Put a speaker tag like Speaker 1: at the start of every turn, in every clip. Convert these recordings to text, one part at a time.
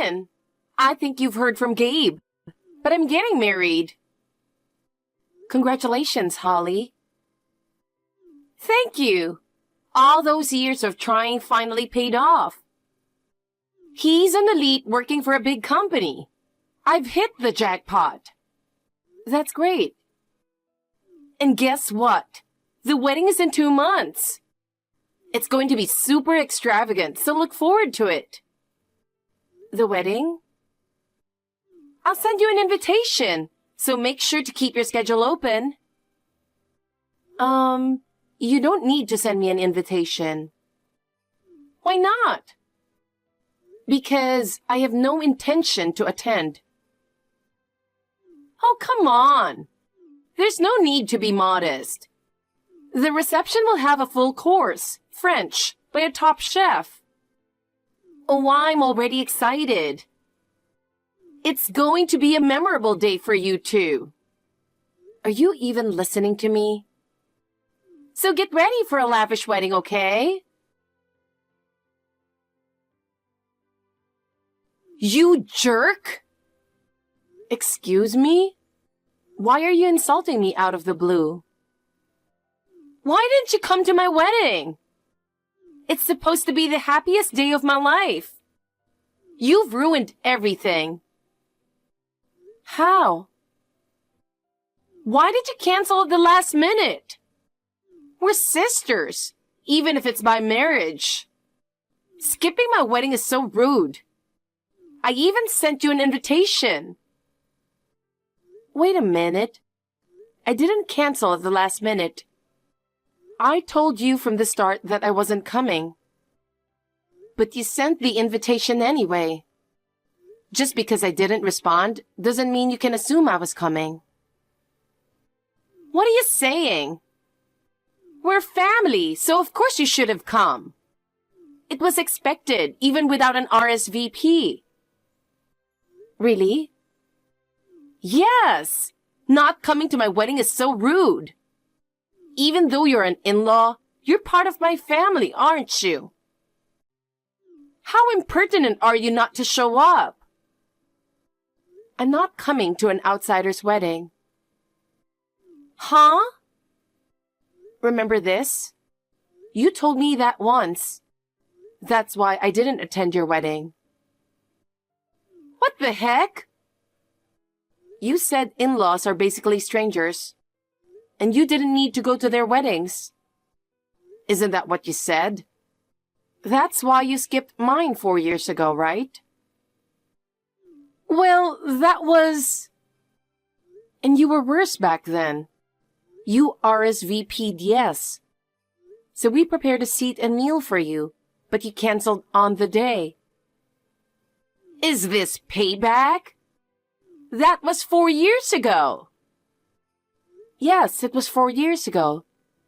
Speaker 1: in. I think you've heard from Gabe, but I'm getting married. Congratulations, Holly. Thank you. All those years of trying finally paid off. He's an elite working for a big company. I've hit the jackpot. That's great. And guess what? The wedding is in 2 months. It's going to be super extravagant, so look forward to it. The wedding? I'll send you an invitation, so make sure to keep your schedule open. You don't need to send me an invitation. Why not? Because I have no intention to attend. Oh, come on. There's no need to be modest. The reception will have a full course, French, by a top chef. Oh, I'm already excited. It's going to be a memorable day for you two. Are you even listening to me? So get ready for a lavish wedding, okay? You jerk! Excuse me? Why are you insulting me out of the blue? Why didn't you come to my wedding? It's supposed to be the happiest day of my life. You've ruined everything. How? Why did you cancel at the last minute? We're sisters, even if it's by marriage. Skipping my wedding is so rude. I even sent you an invitation. Wait a minute. I didn't cancel at the last minute. I told you from the start that I wasn't coming. But you sent the invitation anyway. Just because I didn't respond doesn't mean you can assume I was coming. What are you saying? We're family, so of course you should have come. It was expected, even without an RSVP. Really? Yes! Not coming to my wedding is so rude. Even though you're an in-law, you're part of my family, aren't you? How impertinent are you not to show up? I'm not coming to an outsider's wedding. Huh? Remember this? You told me that once. That's why I didn't attend your wedding. What the heck? You said in-laws are basically strangers, and you didn't need to go to their weddings. Isn't that what you said? That's why you skipped mine 4 years ago, right? Well, that was... And you were worse back then. You RSVP'd yes. So we prepared a seat and meal for you, but you canceled on the day. Is this payback? That was 4 years ago. Yes, it was 4 years ago,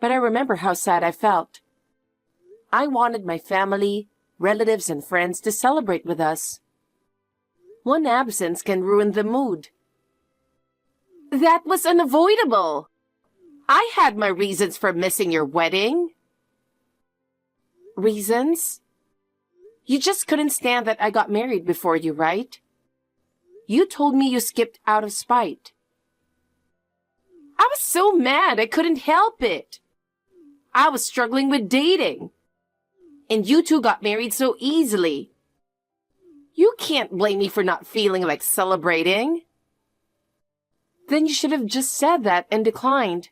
Speaker 1: but I remember how sad I felt. I wanted my family, relatives, and friends to celebrate with us. One absence can ruin the mood. That was unavoidable. I had my reasons for missing your wedding. Reasons? You just couldn't stand that I got married before you, right? You told me you skipped out of spite. I was so mad I couldn't help it. I was struggling with dating. And you two got married so easily. You can't blame me for not feeling like celebrating. Then you should have just said that and declined.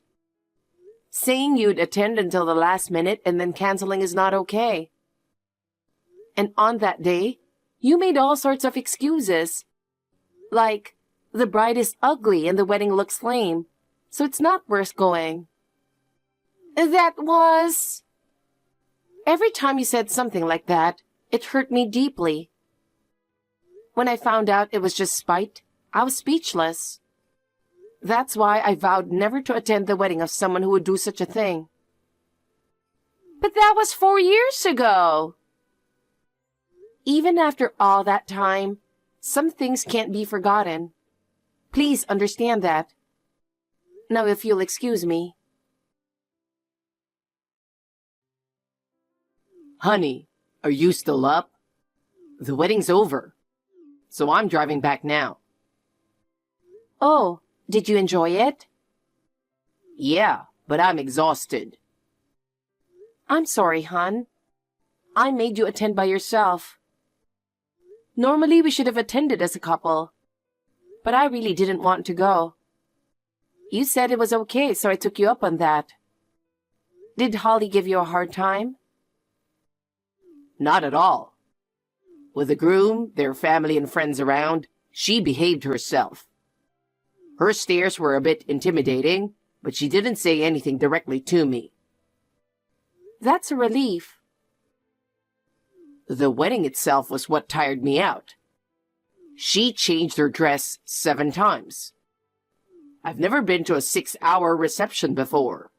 Speaker 1: Saying you'd attend until the last minute and then canceling is not okay. And on that day, you made all sorts of excuses. Like, the bride is ugly and the wedding looks lame, so it's not worth going. That was... Every time you said something like that, it hurt me deeply. When I found out it was just spite, I was speechless. That's why I vowed never to attend the wedding of someone who would do such a thing. But that was 4 years ago. Even after all that time, some things can't be forgotten. Please understand that. Now, if you'll excuse me.
Speaker 2: Honey, are you still up? The wedding's over.
Speaker 1: so I'm driving back now.
Speaker 2: Oh, did you enjoy it?
Speaker 1: Yeah, but I'm exhausted.
Speaker 2: I'm sorry, hon. I made you attend by yourself. Normally we should have attended as a couple, but I really didn't want to go. You said it was okay, so I took you up on that. Did Holly give you a hard time?
Speaker 1: Not at all. With the groom, their family and friends around, she behaved herself. Her stares were a bit intimidating, but she didn't say anything directly to me.
Speaker 2: That's a relief.
Speaker 1: The wedding itself was what tired me out. She changed her dress 7 times. I've never been to a 6-hour reception before.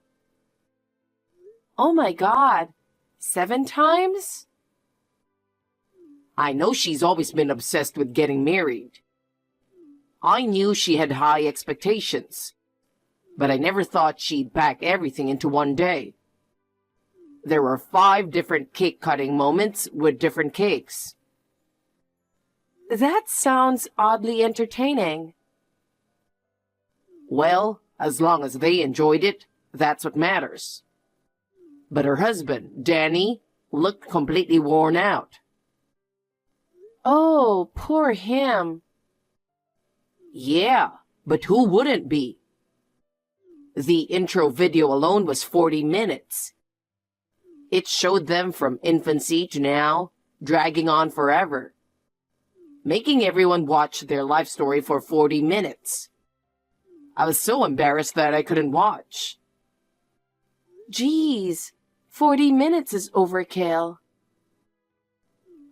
Speaker 2: Oh my God, 7 times?
Speaker 1: I know she's always been obsessed with getting married. I knew she had high expectations, but I never thought she'd pack everything into one day. There were 5 different cake-cutting moments with different cakes.
Speaker 2: That sounds oddly entertaining.
Speaker 1: Well, as long as they enjoyed it, that's what matters. But her husband, Danny, looked completely worn out.
Speaker 2: Oh, poor him.
Speaker 1: Yeah, but who wouldn't be? The intro video alone was 40 minutes. It showed them from infancy to now, dragging on forever, making everyone watch their life story for 40 minutes. I was so embarrassed that I couldn't watch.
Speaker 2: Geez, 40 minutes is overkill.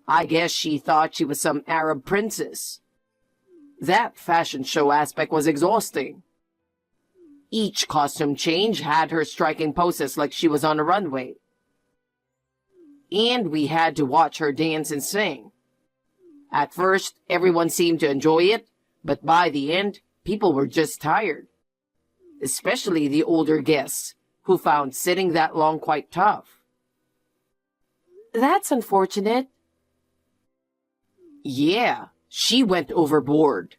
Speaker 1: I guess she thought she was some Arab princess. That fashion show aspect was exhausting. Each costume change had her striking poses like she was on a runway. And we had to watch her dance and sing. At first, everyone seemed to enjoy it, but by the end, people were just tired. Especially the older guests, who found sitting that long quite tough.
Speaker 2: That's unfortunate.
Speaker 1: Yeah, she went overboard.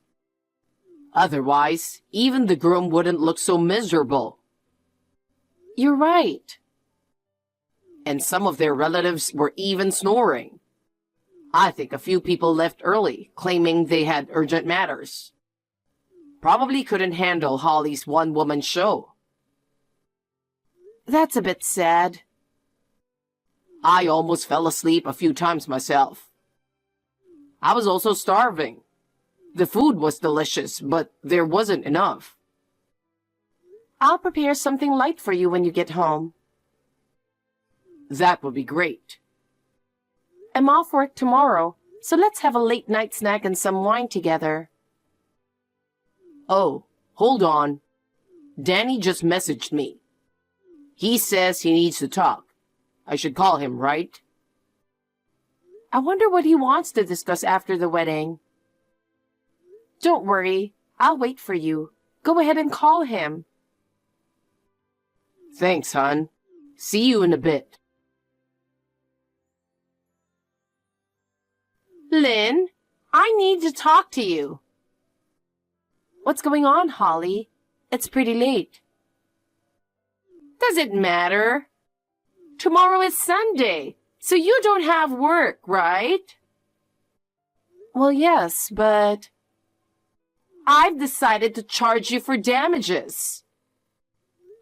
Speaker 1: Otherwise, even the groom wouldn't look so miserable.
Speaker 2: You're right.
Speaker 1: And some of their relatives were even snoring. I think a few people left early, claiming they had urgent matters. Probably couldn't handle Holly's one-woman show.
Speaker 2: That's a bit sad.
Speaker 1: I almost fell asleep a few times myself. I was also starving. The food was delicious, but there wasn't enough.
Speaker 2: I'll prepare something light for you when you get home.
Speaker 1: That would be great.
Speaker 2: I'm off work tomorrow, so let's have a late night snack and some wine together.
Speaker 1: Oh, hold on. Danny just messaged me. He says he needs to talk. I should call him, right?
Speaker 2: I wonder what he wants to discuss after the wedding. Don't worry, I'll wait for you. Go ahead and call him.
Speaker 1: Thanks, hon. See you in a bit.
Speaker 2: Lynn, I need to talk to you. What's going on, Holly? It's pretty late.
Speaker 1: Does it matter?
Speaker 2: Tomorrow is Sunday, so you don't have work, right? Well, yes, but
Speaker 1: I've decided to charge you for damages.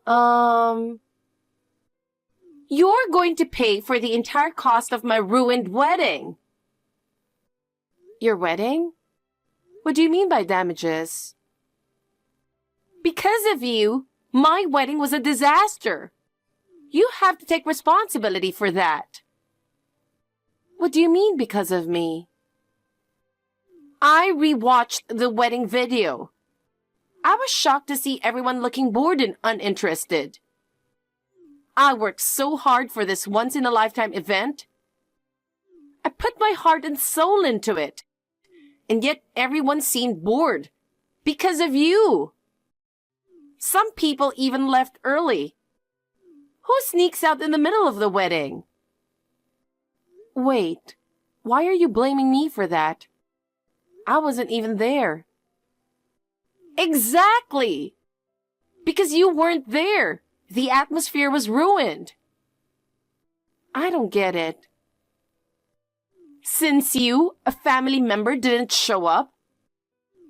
Speaker 2: You're going to pay for the entire cost of my ruined wedding. Your wedding? What do you mean by damages? Because of you, my wedding was a disaster. You have to take responsibility for that. What do you mean because of me? I rewatched the wedding video. I was shocked to see everyone looking bored and uninterested. I worked so hard for this once-in-a-lifetime event. I put my heart and soul into it. And yet everyone seemed bored. Because of you. Some people even left early. Who sneaks out in the middle of the wedding? Wait, why are you blaming me for that?
Speaker 1: I wasn't even there.
Speaker 2: Exactly! Because you weren't there. The atmosphere was ruined.
Speaker 1: I don't get it.
Speaker 2: Since you, a family member, didn't show up,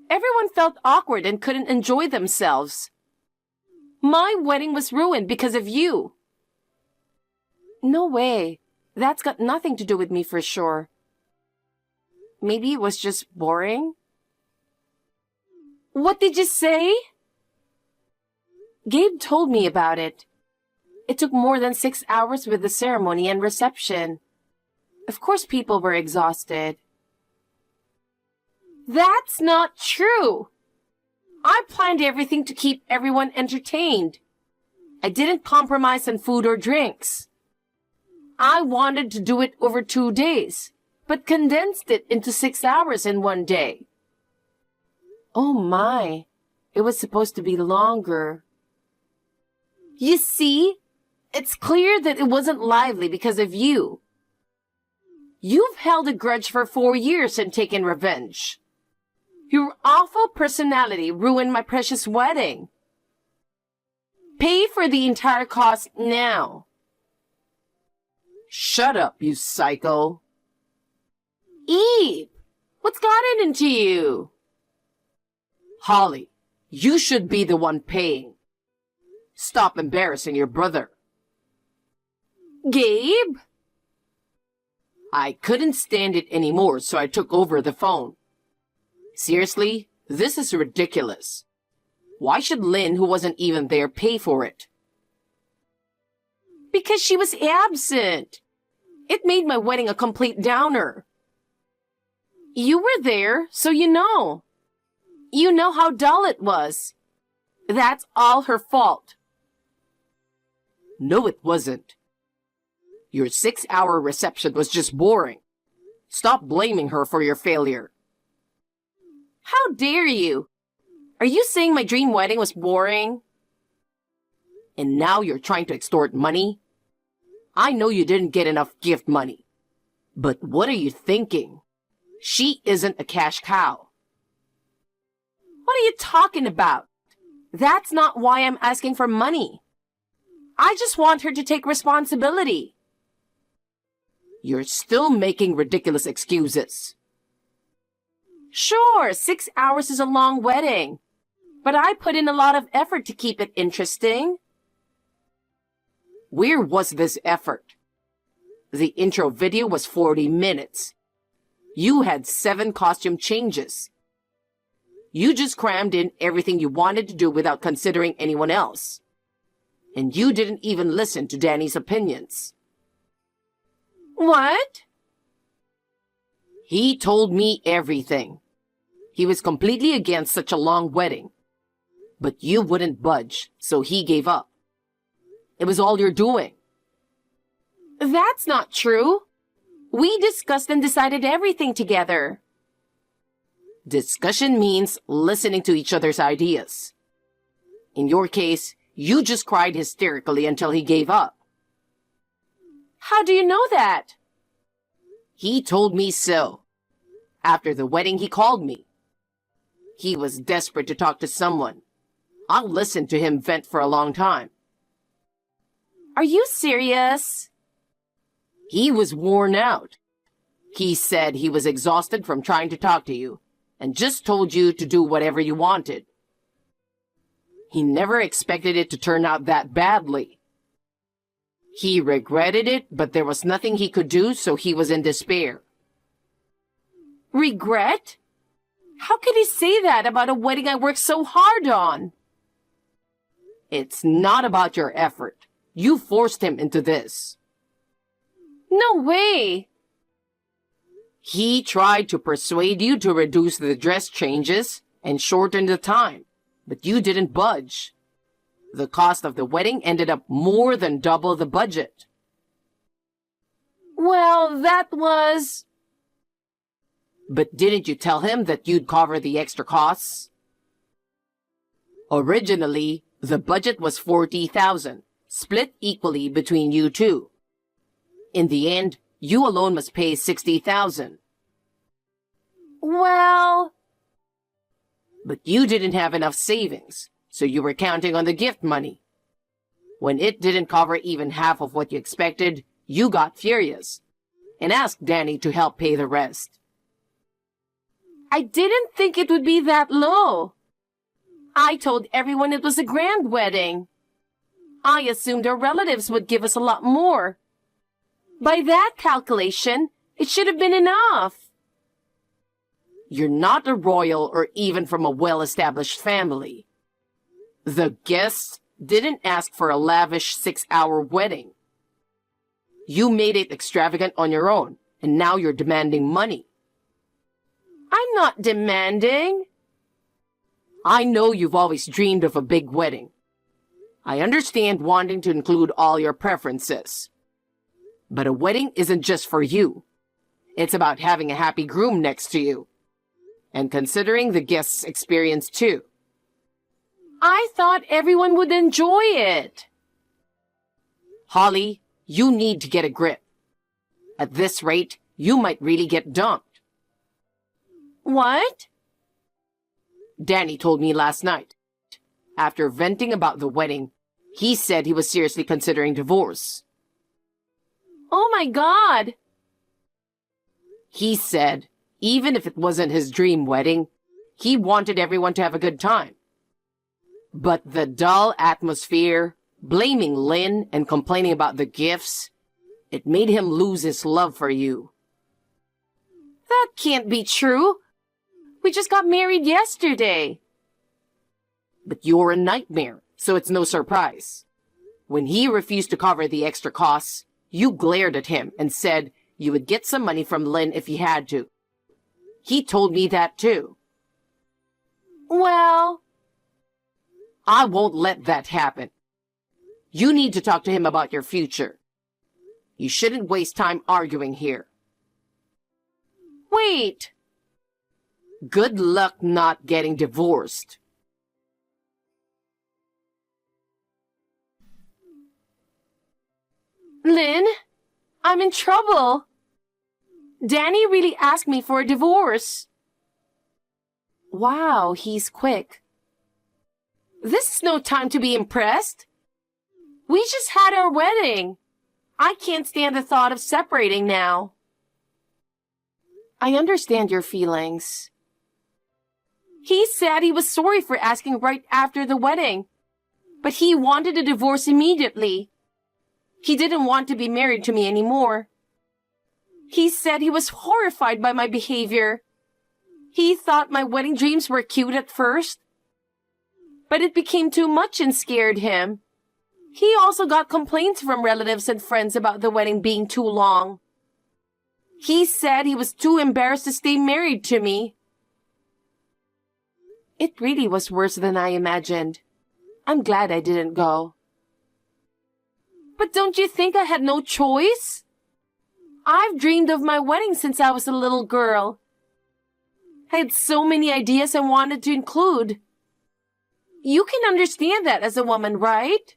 Speaker 2: everyone felt awkward and couldn't enjoy themselves. My wedding was ruined because of you.
Speaker 1: No way. That's got nothing to do with me for sure. Maybe it was just boring?
Speaker 2: What did you say?
Speaker 1: Gabe told me about it. It took more than 6 hours with the ceremony and reception. Of course people were exhausted.
Speaker 2: That's not true. I planned everything to keep everyone entertained. I didn't compromise on food or drinks. I wanted to do it over 2 days, but condensed it into 6 hours in one day.
Speaker 1: Oh my, it was supposed to be longer.
Speaker 2: You see, it's clear that it wasn't lively because of you. You've held a grudge for 4 years and taken revenge. Your awful personality ruined my precious wedding. Pay for the entire cost now.
Speaker 1: Shut up, you psycho.
Speaker 2: Eve, what's gotten into you?
Speaker 1: Holly, you should be the one paying. Stop embarrassing your brother.
Speaker 2: Gabe?
Speaker 1: I couldn't stand it anymore, so I took over the phone. Seriously, this is ridiculous. Why should Lynn, who wasn't even there, pay for it?
Speaker 2: Because she was absent. It made my wedding a complete downer. You were there, so you know. You know how dull it was. That's all her fault.
Speaker 1: No, it wasn't. Your 6-hour reception was just boring. Stop blaming her for your failure.
Speaker 2: How dare you? Are you saying my dream wedding was boring?
Speaker 1: And now you're trying to extort money? I know you didn't get enough gift money. But what are you thinking? She isn't a cash cow.
Speaker 2: What are you talking about? That's not why I'm asking for money. I just want her to take responsibility.
Speaker 1: You're still making ridiculous excuses.
Speaker 2: Sure, 6 hours is a long wedding, but I put in a lot of effort to keep it interesting.
Speaker 1: Where was this effort? The intro video was 40 minutes. You had 7 costume changes. You just crammed in everything you wanted to do without considering anyone else. And you didn't even listen to Danny's opinions.
Speaker 2: What?
Speaker 1: He told me everything. He was completely against such a long wedding. But you wouldn't budge, so he gave up. It was all you're doing.
Speaker 2: That's not true. We discussed and decided everything together.
Speaker 1: Discussion means listening to each other's ideas. In your case, you just cried hysterically until he gave up.
Speaker 2: How do you know that?
Speaker 1: He told me so. After the wedding, he called me. He was desperate to talk to someone. I listened to him vent for a long time.
Speaker 2: Are you serious?
Speaker 1: He was worn out. He said he was exhausted from trying to talk to you and just told you to do whatever you wanted. He never expected it to turn out that badly. He regretted it, but there was nothing he could do, so he was in despair.
Speaker 2: Regret? How could he say that about a wedding I worked so hard on?
Speaker 1: It's not about your effort. You forced him into this.
Speaker 2: No way!
Speaker 1: He tried to persuade you to reduce the dress changes and shorten the time, but you didn't budge. The cost of the wedding ended up more than double the budget.
Speaker 2: Well, that was...
Speaker 1: But didn't you tell him that you'd cover the extra costs? Originally, the budget was $40,000, split equally between you two. In the end, you alone must pay $60,000.
Speaker 2: Well...
Speaker 1: But you didn't have enough savings, so you were counting on the gift money. When it didn't cover even half of what you expected, you got furious and asked Danny to help pay the rest.
Speaker 2: I didn't think it would be that low. I told everyone it was a grand wedding. I assumed our relatives would give us a lot more. By that calculation, it should have been enough.
Speaker 1: You're not a royal or even from a well-established family. The guests didn't ask for a lavish 6-hour wedding. You made it extravagant on your own, and now you're demanding money.
Speaker 2: I'm not demanding.
Speaker 1: I know you've always dreamed of a big wedding. I understand wanting to include all your preferences. But a wedding isn't just for you. It's about having a happy groom next to you. And considering the guests' experience too.
Speaker 2: I thought everyone would enjoy it.
Speaker 1: Holly, you need to get a grip. At this rate, you might really get dumped.
Speaker 2: What?
Speaker 1: Danny told me last night. After venting about the wedding, he said he was seriously considering divorce.
Speaker 2: Oh my God!
Speaker 1: He said, even if it wasn't his dream wedding, he wanted everyone to have a good time. But the dull atmosphere, blaming Lynn and complaining about the gifts, it made him lose his love for you.
Speaker 2: That can't be true. We just got married yesterday.
Speaker 1: But you're a nightmare, so it's no surprise. When he refused to cover the extra costs, you glared at him and said you would get some money from Lynn if you had to. He told me that too.
Speaker 2: Well,
Speaker 1: I won't let that happen. You need to talk to him about your future. You shouldn't waste time arguing here.
Speaker 2: wait.
Speaker 1: Good luck not getting divorced.
Speaker 2: Lynn, I'm in trouble. Danny really asked me for a divorce. Wow, he's quick. This is no time to be impressed. We just had our wedding. I can't stand the thought of separating now. I understand your feelings. He said he was sorry for asking right after the wedding, but he wanted a divorce immediately. He didn't want to be married to me anymore. He said he was horrified by my behavior. He thought my wedding dreams were cute at first, but it became too much and scared him. He also got complaints from relatives and friends about the wedding being too long. He said he was too embarrassed to stay married to me. It really was worse than I imagined. I'm glad I didn't go. But don't you think I had no choice? I've dreamed of my wedding since I was a little girl. I had so many ideas I wanted to include. You can understand that as a woman, right?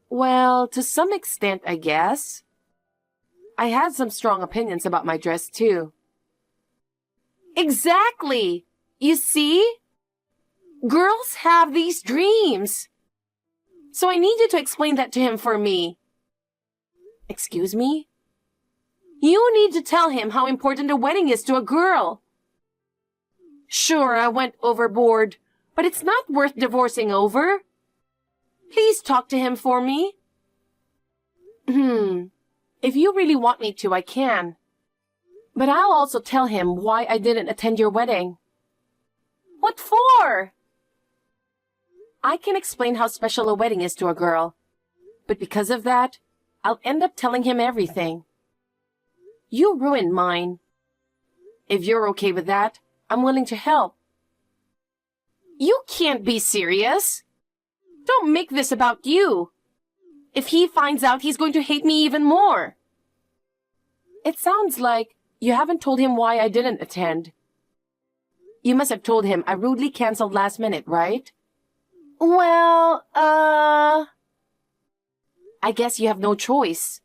Speaker 2: Well, to some extent, I guess. I had some strong opinions about my dress, too. Exactly! You see? Girls have these dreams. So I need you to explain that to him for me. Excuse me? You need to tell him how important a wedding is to a girl. Sure, I went overboard, but it's not worth divorcing over. Please talk to him for me. If you really want me to, I can. But I'll also tell him why I didn't attend your wedding. What for? I can explain how special a wedding is to a girl. But because of that, I'll end up telling him everything. You ruined mine. If you're okay with that, I'm willing to help. You can't be serious. Don't make this about you. If he finds out, he's going to hate me even more. It sounds like you haven't told him why I didn't attend. You must have told him I rudely canceled last minute, right? Well, I guess you have no choice.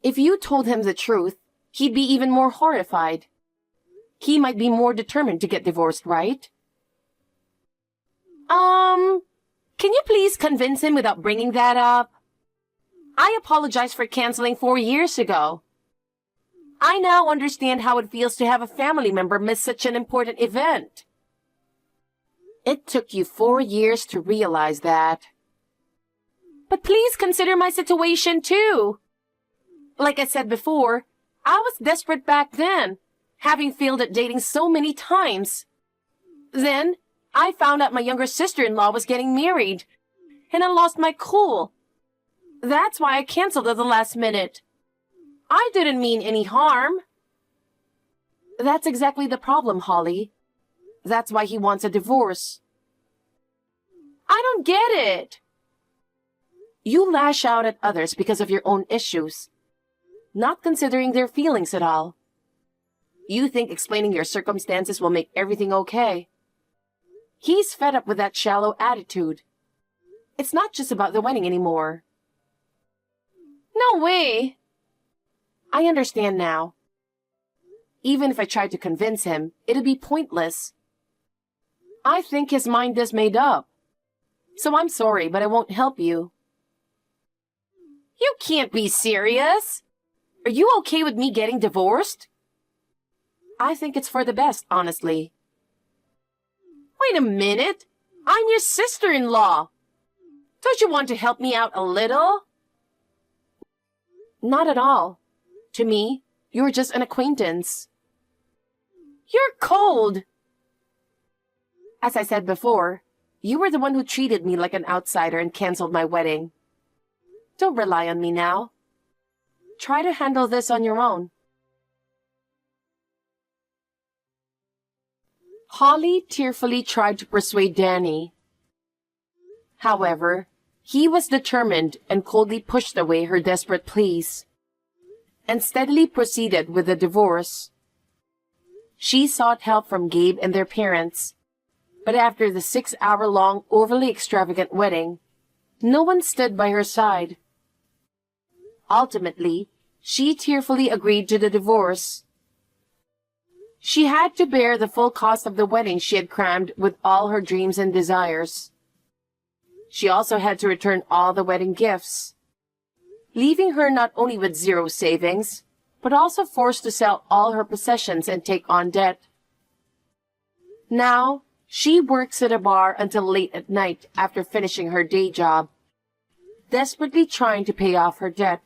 Speaker 2: If you told him the truth, he'd be even more horrified.
Speaker 1: He might be more determined to get divorced, right? Can you please convince him without bringing that up? I apologized for canceling 4 years ago. I now understand how it feels to have a family member miss such an important event. It took you 4 years to realize that. But please consider my situation too. Like I said before, I was desperate back then, having failed at dating so many times. Then, I found out my younger sister-in-law was getting married, and I lost my cool. That's why I canceled at the last minute. I didn't mean any harm. That's exactly the problem, Holly. That's why he wants a divorce. I don't get it. You lash out at others because of your own issues, not considering their feelings at all. You think explaining your circumstances will make everything okay. He's fed up with that shallow attitude. It's not just about the wedding anymore. No way. I understand now. Even if I tried to convince him, it'd be pointless. I think his mind is made up. So I'm sorry, but I won't help you. You can't be serious. Are you okay with me getting divorced? I think it's for the best, honestly. Wait a minute. I'm your sister-in-law. Don't you want to help me out a little? Not at all. To me, you're just an acquaintance. You're cold. As I said before, you were the one who treated me like an outsider and canceled my wedding. Don't rely on me now. Try to handle this on your own. Holly tearfully tried to persuade Danny. However, he was determined and coldly pushed away her desperate pleas, and steadily proceeded with the divorce. She sought help from Gabe and their parents, but after the 6-hour-long, overly extravagant wedding, no one stood by her side. Ultimately, she tearfully agreed to the divorce. She had to bear the full cost of the wedding she had crammed with all her dreams and desires. She also had to return all the wedding gifts, leaving her not only with zero savings, but also forced to sell all her possessions and take on debt. Now, she works at a bar until late at night after finishing her day job, desperately trying to pay off her debt.